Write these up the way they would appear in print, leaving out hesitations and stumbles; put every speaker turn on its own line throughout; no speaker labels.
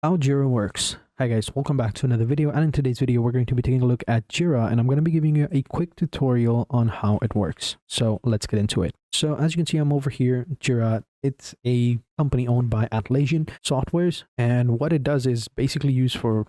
how Jira works. Hi guys, welcome back to another video, and in today's video we're going to be taking a look at Jira, and I'm going to be giving you a quick tutorial on how it works. So let's get into it. So as you can see, I'm over here. Jira, it's a company owned by Atlassian Softwares, and what it does is basically used for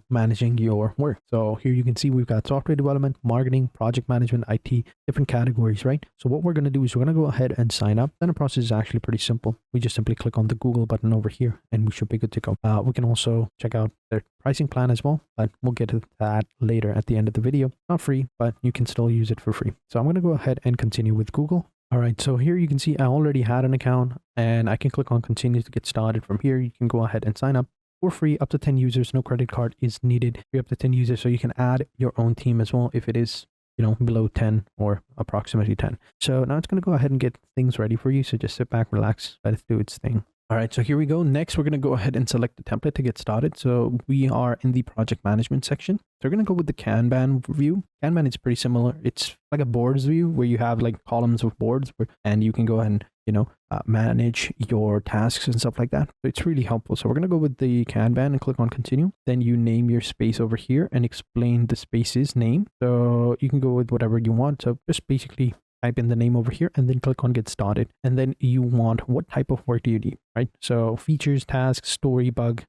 managing your work. So here you can see we've got software development, marketing, project management, IT, different categories, right? So what we're going to do is we're going to go ahead and sign up. Then the process is actually pretty simple. We just simply click on the Google button over here and we should be good to go. We can also check out their pricing plan as well, but we'll get to that later at the end of the video. Not free, but you can still use it for free. So I'm going to go ahead and continue with Google. All right, so here you can see I already had an account and I can click on continue to get started. From here, you can go ahead and sign up for free, up to 10 users. No credit card is needed. Free up to 10 users, so you can add your own team as well if it is below 10 or approximately 10. So now it's going to go ahead and get things ready for you. So just sit back, relax, let it do its thing. All right, so here we go. Next, we're going to go ahead and select the template to get started. So we are in the project management section. So we're going to go with the Kanban view. Kanban is pretty similar. It's like a boards view where you have like columns of boards and you can go ahead and manage your tasks and stuff like that. So it's really helpful. So we're going to go with the Kanban and click on continue. Then you name your space over here and explain the space's name. So you can go with whatever you want. So just basically type in the name over here and then click on get started. And then you want what type of work do you need, right? So features, tasks, story, bug,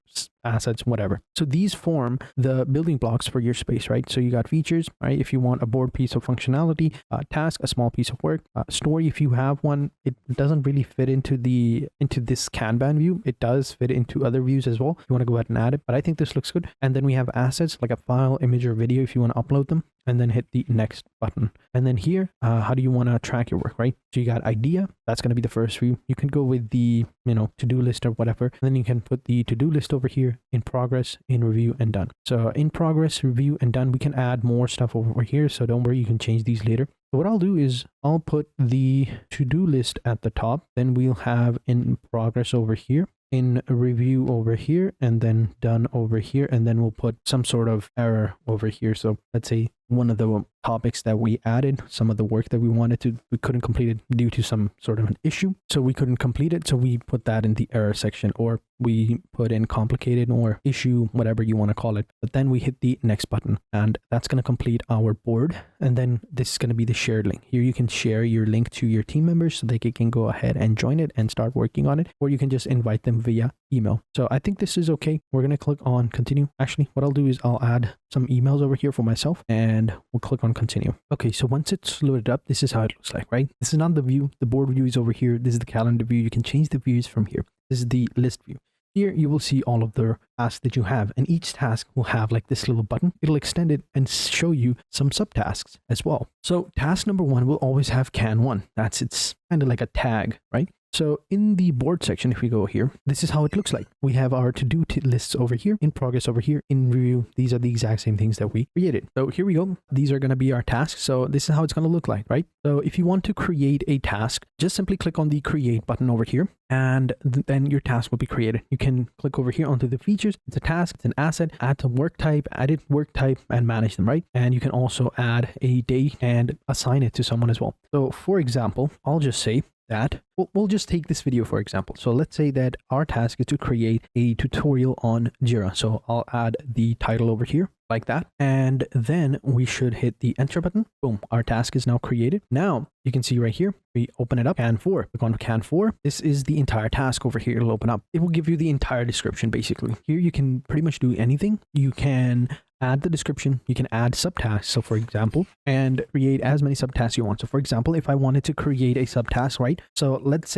assets, whatever. So these form the building blocks for your space, right? So you got features, right? If you want a board piece of functionality, task, a small piece of work, story, if you have one, it doesn't really fit into this Kanban view. It does fit into other views as well. You want to go ahead and add it, but I think this looks good. And then we have assets like a file, image, or video if you want to upload them, and then hit the next button. And then here, how do you want to track your work, right? So you got idea, that's going to be the first view. You can go with the to-do list or whatever, and then you can put the to-do list over here, in progress, in review, and done. So in progress, review, and done. We can add more stuff over here, so don't worry, you can change these later. So what I'll do is I'll put the to-do list at the top, then we'll have in progress over here, in review over here, and then done over here, and then we'll put some sort of error over here. So let's say one of the topics that we added, some of the work that we wanted to, we couldn't complete it due to some sort of an issue. So we couldn't complete it. So we put that in the error section, or we put in complicated or issue, whatever you want to call it. But then we hit the next button and that's going to complete our board. And then this is going to be the shared link. Here you can share your link to your team members so they can go ahead and join it and start working on it, or you can just invite them via email. So I think this is okay. We're going to click on continue. Actually, what I'll do is I'll add some emails over here for myself and we'll click on continue. Okay, so once it's loaded up, this is how it looks like, right? This is not the view. The board view is over here. This is the calendar view. You can change the views from here. This is the list view. Here you will see all of the tasks that you have, and each task will have like this little button. It'll extend it and show you some subtasks as well. So task number 1 will always have Can1. It's kind of like a tag, right? So in the board section, if we go here, this is how it looks like. We have our to-do lists over here, in progress over here, in review. These are the exact same things that we created. So here we go. These are going to be our tasks. So this is how it's going to look like, right? So if you want to create a task, just simply click on the create button over here, and then your task will be created. You can click over here onto the features. It's a task, it's an asset, add to work type, edit work type, and manage them, right? And you can also add a date and assign it to someone as well. So for example, I'll just say that we'll just take this video for example. So let's say that our task is to create a tutorial on Jira. So I'll add the title over here like that, and then we should hit the enter button. Boom, our task is now created. Now you can see right here, we open it up, Can4. Click on Can4. This is the entire task over here. It'll open up. It will give you the entire description basically. Here you can pretty much do anything. You can add the description, you can add subtasks. So for example, and create as many subtasks you want. So for example, if I wanted to create a subtask, right? So let's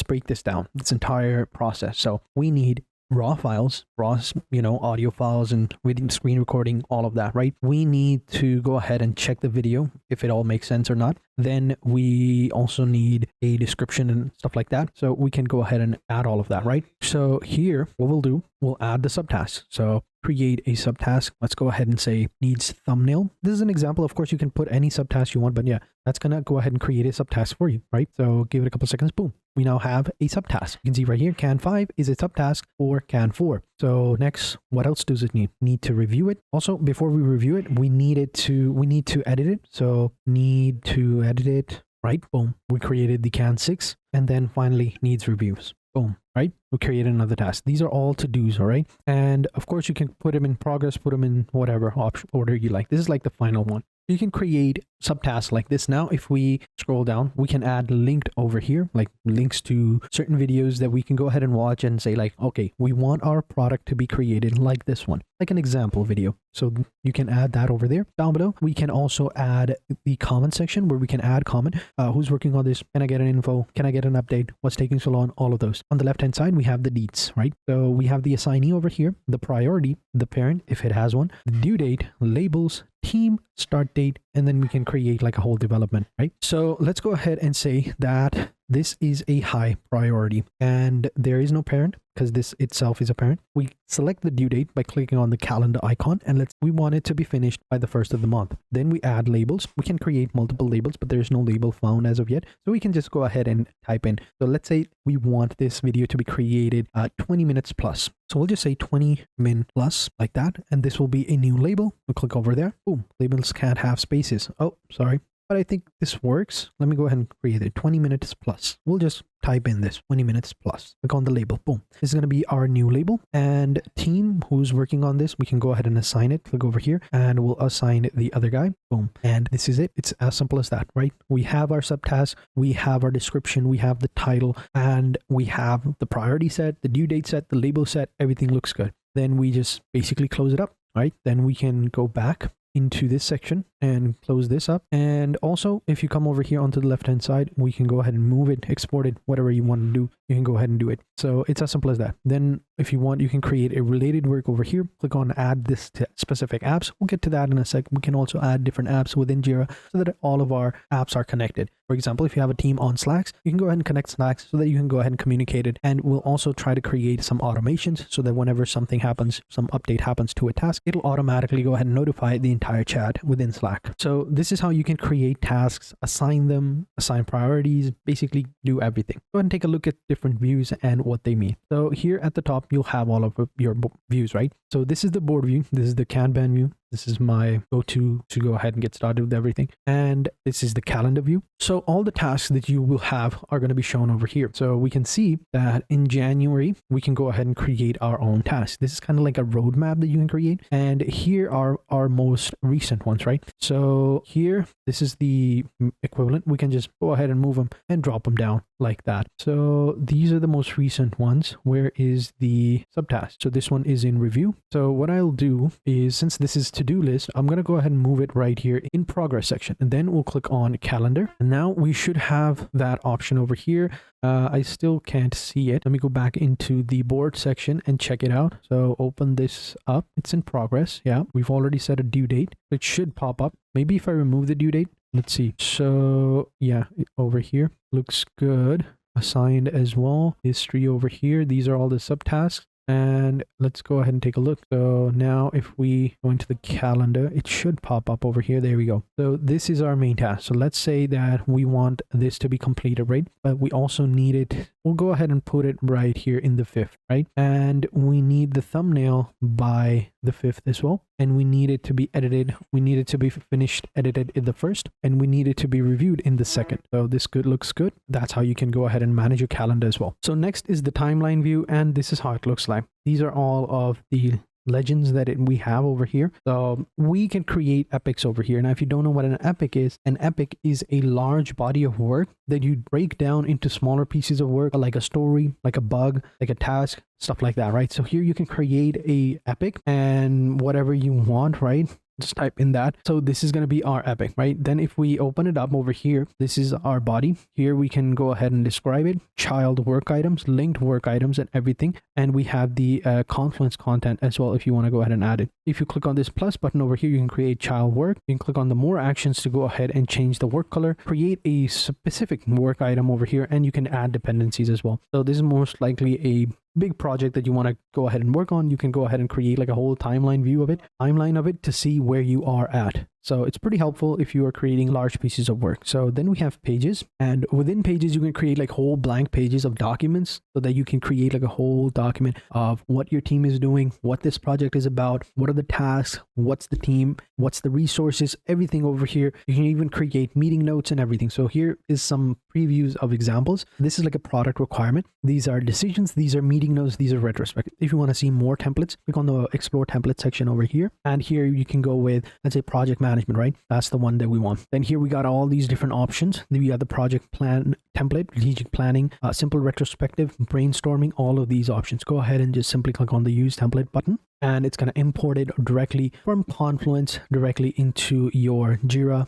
break this down, this entire process. So we need raw files, audio files and video screen recording, all of that, right? We need to go ahead and check the video if it all makes sense or not. Then we also need a description and stuff like that. So we can go ahead and add all of that, right? So here, what we'll do, we'll add the subtask. So create a subtask. Let's go ahead and say needs thumbnail. This is an example. Of course, you can put any subtask you want, but yeah, that's going to go ahead and create a subtask for you, right? So give it a couple seconds. Boom. We now have a subtask. You can see right here, Can5 is a subtask for Can4. So next, what else does it need? Need to review it. Also, before we review it, we need to edit it. So need to edit it, right? Boom. We created the Can6, and then finally needs reviews. Boom. right? We create another task. These are all to-dos, all right? And of course, you can put them in progress, put them in whatever option order you like. This is like the final one. You can create subtasks like this. Now, if we scroll down, we can add linked over here, like links to certain videos that we can go ahead and watch and say like, okay, we want our product to be created like this one, like an example video. So you can add that over there. Down below, we can also add the comment section where we can add comment. Who's working on this? Can I get an info? Can I get an update? What's taking so long? All of those. On the left-hand side, we have the deets, right? So we have the assignee over here, the priority, the parent, if it has one, the due date, labels, team, start date, and then we can create like a whole development, right? So let's go ahead and say that this is a high priority and there is no parent because this itself is a parent. We select the due date by clicking on the calendar icon and we want it to be finished by the 1st of the month. Then we add labels. We can create multiple labels, but there's no label found as of yet. So we can just go ahead and type in. So let's say we want this video to be created 20 minutes plus. So we'll just say 20 min plus like that. And this will be a new label. We'll click over there. Boom, labels can't have spaces. Oh, sorry. But I think this works. Let me go ahead and create it 20 minutes plus. We'll just type in this 20 minutes plus. Click on the label. Boom. This is going to be our new label. And team who's working on this, we can go ahead and assign it. Click over here and we'll assign the other guy. Boom. And this is it. It's as simple as that, right? We have our subtask, we have our description, we have the title, and we have the priority set, the due date set, the label set. Everything looks good. Then we just basically close it up, right? Then we can go back into this section and close this up. And also, if you come over here onto the left hand side, we can go ahead and move it, export it, whatever you want to do, you can go ahead and do it. So it's as simple as that. Then if you want, you can create a related work over here. Click on add this to specific apps. We'll get to that in a sec. We can also add different apps within Jira so that all of our apps are connected. For example, if you have a team on Slacks, you can go ahead and connect Slacks so that you can go ahead and communicate it. And we'll also try to create some automations so that whenever something happens, some update happens to a task, it'll automatically go ahead and notify the entire chat within Slack. So this is how you can create tasks, assign them, assign priorities, basically do everything. Go ahead and take a look at different views and what they mean. So here at the top, you'll have all of your views, right? So this is the board view. This is the Kanban view. This is my go-to to go ahead and get started with everything. And this is the calendar view. So all the tasks that you will have are going to be shown over here. So we can see that in January, we can go ahead and create our own tasks. This is kind of like a roadmap that you can create. And here are our most recent ones, right? So here, this is the equivalent. We can just go ahead and move them and drop them down like that. So these are the most recent ones. Where is the subtask? So this one is in review. So what I'll do is, since this is to-do list, I'm going to go ahead and move it right here in progress section. And then we'll click on calendar. And now we should have that option over here. I still can't see it. Let me go back into the board section and check it out. So open this up. It's in progress. Yeah, we've already set a due date. It should pop up. Maybe if I remove the due date, let's see. So yeah, over here looks good. Assigned as well. History over here. These are all the subtasks. And let's go ahead and take a look. So now if we go into the calendar, it should pop up over here. There we go. So this is our main task. So let's say that we want this to be completed, right? But we also need it. We'll go ahead and put it right here in the 5th, right? And we need the thumbnail by the 5th as well. And we need it to be edited. We need it to be finished, edited in the 1st. And we need it to be reviewed in the 2nd. So this looks good. That's how you can go ahead and manage your calendar as well. So next is the timeline view. And this is how it looks like. These are all of the legends that we have over here. So we can create epics over here. Now, if you don't know what an epic is a large body of work that you break down into smaller pieces of work, like a story, like a bug, like a task, stuff like that, right? So here you can create a epic and whatever you want, right? Just type in that. So this is going to be our epic, right? Then if we open it up over here, this is our body. Here we can go ahead and describe it, child work items, linked work items and everything. And we have the Confluence content as well if you want to go ahead and add it. If you click on this plus button over here, you can create child work. You can click on the more actions to go ahead and change the work color, create a specific work item over here, and you can add dependencies as well. So this is most likely a big project that you want to go ahead and work on. You can go ahead and create like a whole timeline of it to see where you are at. So it's pretty helpful if you are creating large pieces of work. So then we have pages, and within pages, you can create like whole blank pages of documents so that you can create like a whole document of what your team is doing, what this project is about, what are the tasks, what's the team, what's the resources, everything over here. You can even create meeting notes and everything. So here is some previews of examples. This is like a product requirement. These are decisions, these are meeting notes, these are retrospective. If you want to see more templates, click on the explore template section over here. And here you can go with, let's say, project management, right? That's the one that we want. Then here we got all these different options. Then we got the project plan template, strategic planning, simple retrospective, brainstorming, all of these options. Go ahead and just simply click on the use template button, and it's going to import it directly from Confluence directly into your Jira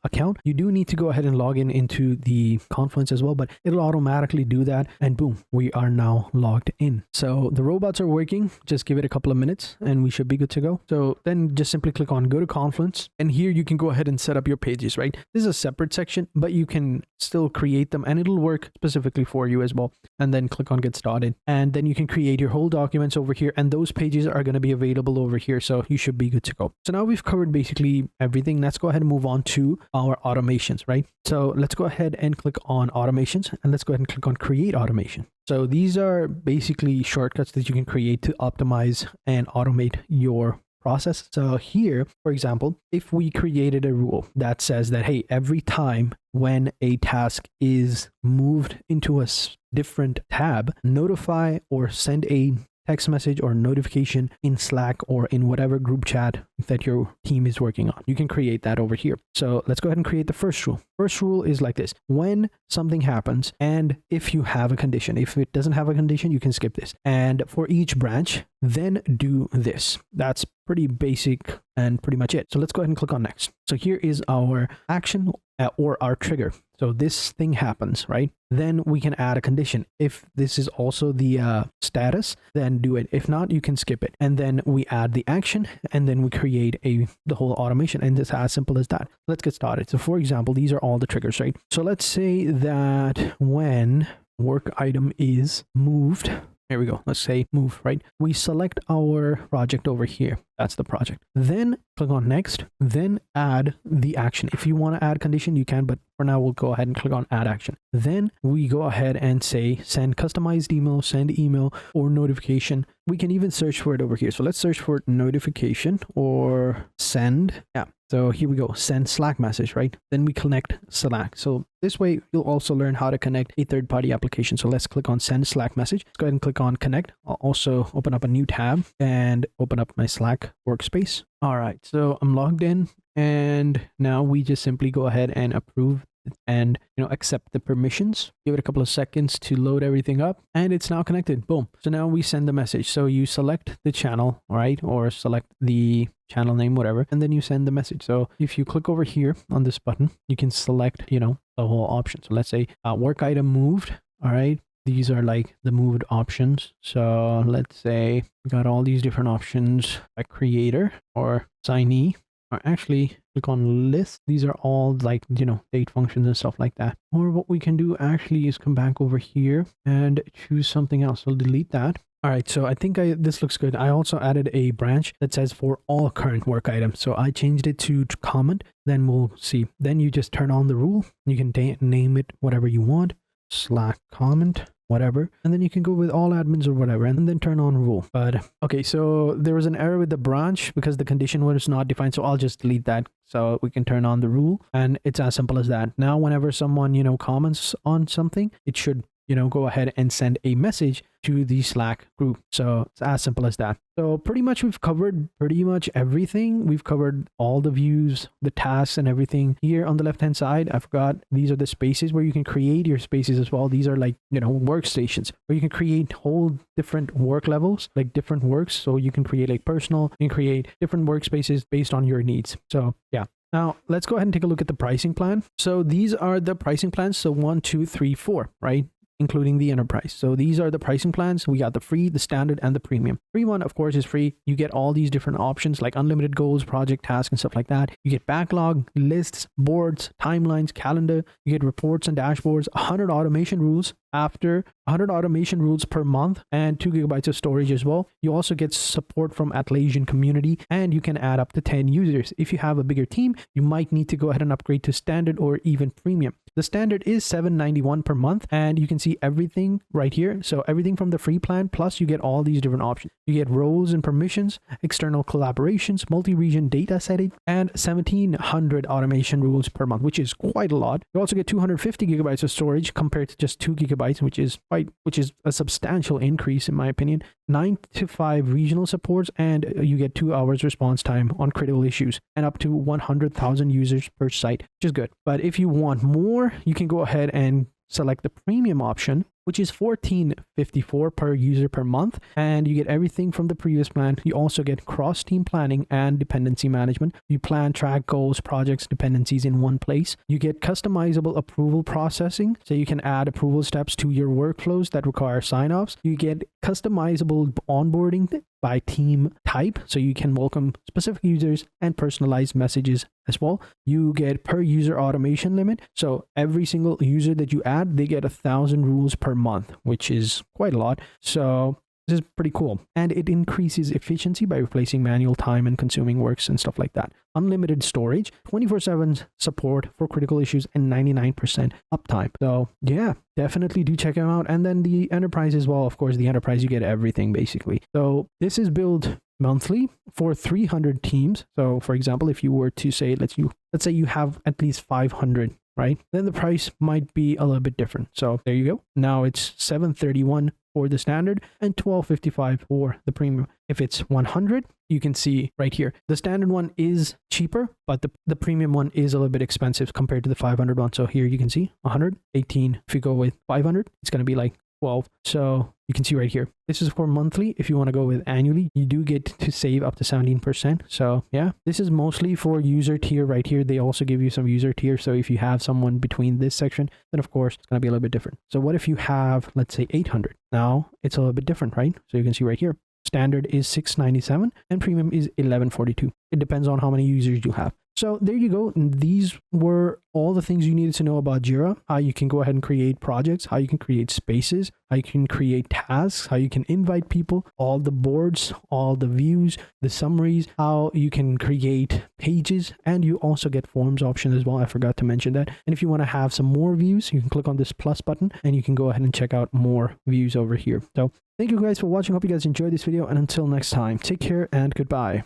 account. You do need to go ahead and log in into the Confluence as well, but it'll automatically do that, and boom, we are now logged in. So the robots are working. Just give it a couple of minutes and we should be good to go. So then just simply click on go to Confluence, and here you can go ahead and set up your pages, right? This is a separate section, but you can still create them and it'll work specifically for you as well. And then click on get started, and then you can create your whole documents over here, and those pages are going to be available over here, so you should be good to go. So now we've covered basically everything. Let's go ahead and move on to our automations, right? So let's go ahead and click on automations, and let's go ahead and click on create automation. So these are basically shortcuts that you can create to optimize and automate your process. So here, for example, if we created a rule that says that, hey, every time when a task is moved into a different tab, notify or send a text message or notification in Slack or in whatever group chat that your team is working on. You can create that over here. So let's go ahead and create the first rule. First rule is like this: when something happens, and if you have a condition, if it doesn't have a condition, you can skip this. And for each branch, then do this. That's pretty basic and pretty much it. So let's go ahead and click on next. So here is our action or our trigger. So this thing happens, right? Then we can add a condition. If this is also the status, then do it. If not, you can skip it. And then we add the action, and then we create the whole automation. And it's as simple as that. Let's get started. So for example, these are all the triggers, right? So let's say that when work item is moved, here we go. Let's say move, right? We select our project over here. That's the project. Then click on next, then add the action. If you want to add condition, you can, but for now, we'll go ahead and click on add action. Then we go ahead and say send customized email, send email, or notification. We can even search for it over here. So let's search for notification or send. Yeah. So here we go, send Slack message, right? Then we connect Slack. So this way you'll also learn how to connect a third-party application. So let's click on send Slack message. Let's go ahead and click on connect. I'll also open up a new tab and open up my Slack workspace. All right, so I'm logged in, and now we just simply go ahead and approve and accept the permissions. Give it a couple of seconds to load everything up, and it's now connected. Boom. So now we send the message. So you select the channel, right? Or select the channel name, whatever, and then you send the message. So if you click over here on this button, you can select, the whole option. So let's say work item moved. All right. These are like the moved options. So let's say we got all these different options, a creator or signee, or actually click on list. These are all like, date functions and stuff like that. Or what we can do actually is come back over here and choose something else. So delete that. All right, so I think this looks good. I also added a branch that says for all current work items. So I changed it to comment. Then we'll see. Then you just turn on the rule. You can name it whatever you want. Slack comment, whatever, and then you can go with all admins or whatever, and then turn on rule. But okay, so there was an error with the branch because the condition was not defined, so I'll just delete that so we can turn on the rule, and it's as simple as that. Now whenever someone comments on something, it should go ahead and send a message to the Slack group. So it's as simple as that. So pretty much we've covered pretty much everything. We've covered all the views, the tasks, and everything. Here on the left hand side, I forgot, these are the spaces where you can create your spaces as well. These are like workstations where you can create whole different work levels, like different works. So you can create like personal, you can create different workspaces based on your needs. So yeah. Now let's go ahead and take a look at the pricing plan. So these are the pricing plans. So 1, 2, 3, 4, right? including the enterprise. So these are the pricing plans. We got the free, the standard, and the premium. Free one, of course, is free. You get all these different options like unlimited goals, project tasks, and stuff like that. You get backlog, lists, boards, timelines, calendar. You get reports and dashboards, 100 automation rules after 100 automation rules per month, and 2 gigabytes of storage as well. You also get support from Atlassian community, and you can add up to 10 users. If you have a bigger team, you might need to go ahead and upgrade to standard or even premium. The standard is $7.91 per month, and you can see everything right here. So everything from the free plan, plus you get all these different options. You get roles and permissions, external collaborations, multi-region data setting, and 1700 automation rules per month, which is quite a lot. You also get 250 gigabytes of storage compared to just 2 gigabytes, which is a substantial increase in my opinion. 9 to 5 regional supports, and you get 2 hours response time on critical issues, and up to 100,000 users per site, which is good. But if you want more, you can go ahead and select the premium option, which is $14.54 per user per month, and you get everything from the previous plan. You also get cross-team planning and dependency management. You plan, track goals, projects, dependencies in one place. You get customizable approval processing, so you can add approval steps to your workflows that require sign-offs. You get customizable onboarding by team type, so you can welcome specific users and personalize messages as well. You get per user automation limit, so every single user that you add, they get 1,000 rules per month, which is quite a lot. So this is pretty cool, and it increases efficiency by replacing manual time and consuming works and stuff like that. Unlimited storage, 24/7 support for critical issues, and 99% uptime. So yeah, definitely do check them out. And then the enterprise as well. Of course, the enterprise, you get everything basically. So this is billed monthly for 300 teams. So for example, if you were to say, let's say you have at least 500, right? Then the price might be a little bit different. So there you go. Now it's $731 for the standard and $12.55 for the premium. If it's 100, you can see right here, the standard one is cheaper, but the premium one is a little bit expensive compared to the 500 one. So here you can see 118. If you go with 500, it's going to be like 12. So you can see right here, this is for monthly. If you want to go with annually, you do get to save up to 17%. So yeah, this is mostly for user tier right here. They also give you some user tier. So if you have someone between this section, then of course it's going to be a little bit different. So what if you have, let's say 800? Now it's a little bit different, right? So you can see right here, standard is $697 and premium is $1142. It depends on how many users you have. So there you go. These were all the things you needed to know about Jira, how you can go ahead and create projects, how you can create spaces, how you can create tasks, how you can invite people, all the boards, all the views, the summaries, how you can create pages, and you also get forms option as well. I forgot to mention that. And if you want to have some more views, you can click on this plus button and you can go ahead and check out more views over here. So thank you guys for watching. Hope you guys enjoyed this video, and until next time, take care and goodbye.